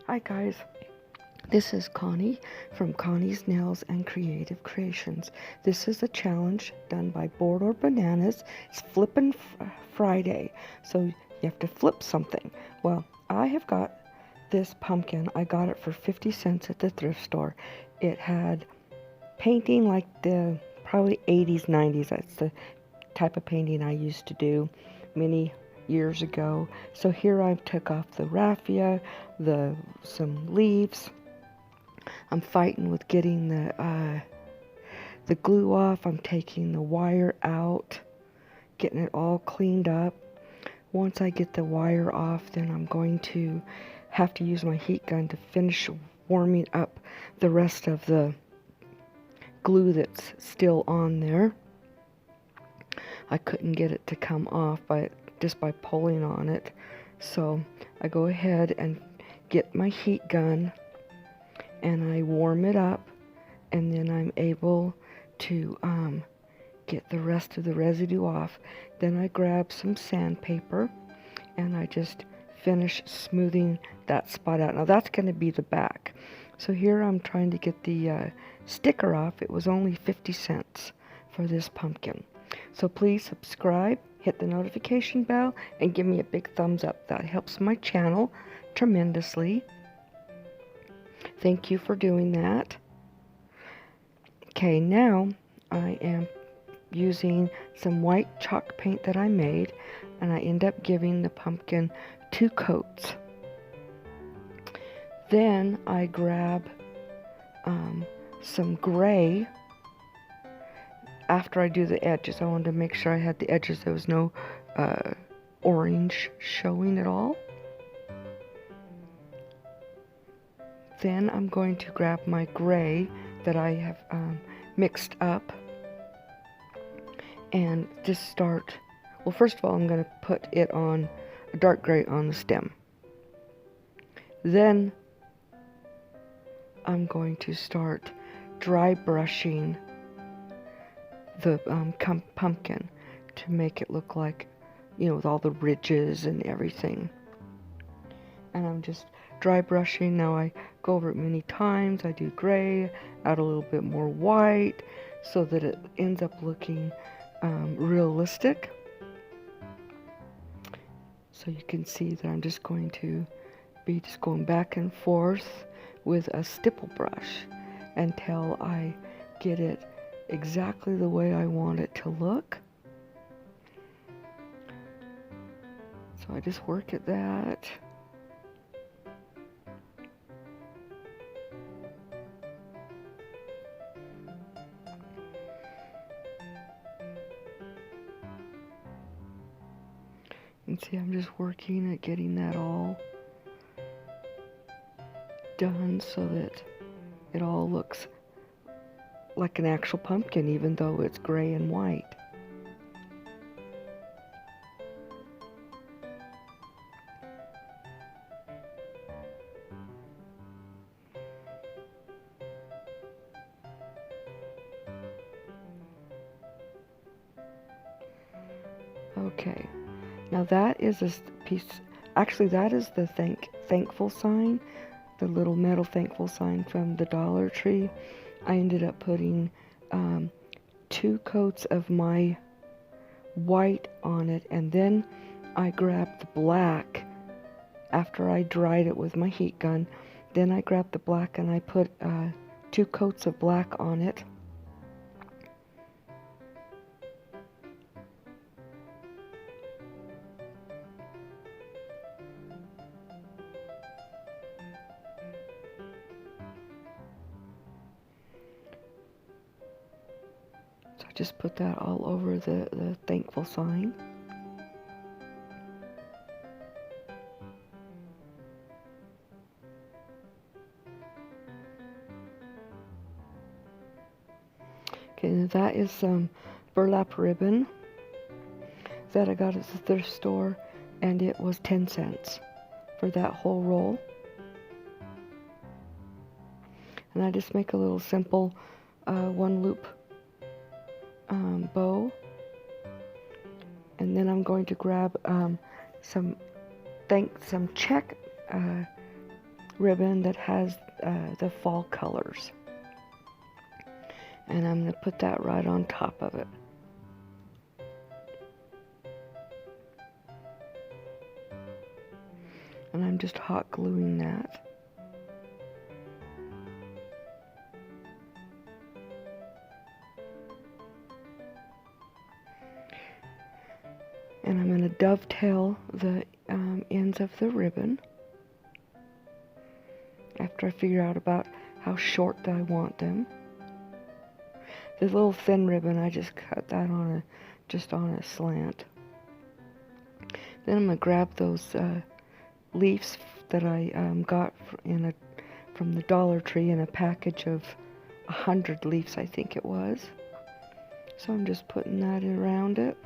Hi guys, this is Connie from Connie's Nails and Creative Creations. This is a challenge done by Board or Bananas. It's Flippin' Friday, so you have to flip something. Well, I have got this pumpkin. I got it for 50 cents at the thrift store. It had painting like the probably 80s, 90s. That's the type of painting I used to do many years ago. So here I took off the raffia, some leaves. I'm fighting with getting the glue off. I'm taking the wire out, getting it all cleaned up. Once I get the wire off, then I'm going to have to use my heat gun to finish warming up the rest of the glue that's still on there. I couldn't get it to come off just by pulling on it. So I go ahead and get my heat gun and I warm it up, and then I'm able to get the rest of the residue off. Then I grab some sandpaper and I just finish smoothing that spot out. Now that's going to be the back. So here I'm trying to get the sticker off. It was only 50 cents for this pumpkin. So please subscribe, hit the notification bell, and give me a big thumbs up. That helps my channel tremendously. Thank you for doing that. Okay, now I am using some white chalk paint that I made, and I end up giving the pumpkin 2 coats. Then I grab some gray. After I do the edges, I wanted to make sure I had the edges. There was no orange showing at all. Then I'm going to grab my gray that I have mixed up and just start. Well, first of all, I'm going to put it on a dark gray on the stem. Then I'm going to start dry brushing the pumpkin to make it look like, with all the ridges and everything. And I'm just dry brushing. Now I go over it many times. I do gray, add a little bit more white so that it ends up looking realistic. So you can see that I'm just going to be going back and forth with a stipple brush until I get it exactly the way I want it to look. So I just work at that. And see, I'm just working at getting that all done so that it all looks like an actual pumpkin, even though it's gray and white. Okay, now that is a piece. Actually, that is the thankful sign, the little metal thankful sign from the Dollar Tree. I ended up putting 2 coats of my white on it, and then I grabbed the black after I dried it with my heat gun. Then I grabbed the black and I put 2 coats of black on it. So I just put that all over the thankful sign. Okay, that is some burlap ribbon that I got at the thrift store, and it was 10 cents for that whole roll. And I just make a little simple 1 loop bow, and then I'm going to grab some check ribbon that has the fall colors. And I'm going to put that right on top of it. And I'm just hot gluing that. And I'm going to dovetail the ends of the ribbon after I figure out about how short I want them. This little thin ribbon, I just cut that on a slant. Then I'm going to grab those leaves that I got from the Dollar Tree in a package of 100 leaves, I think it was. So I'm just putting that around it.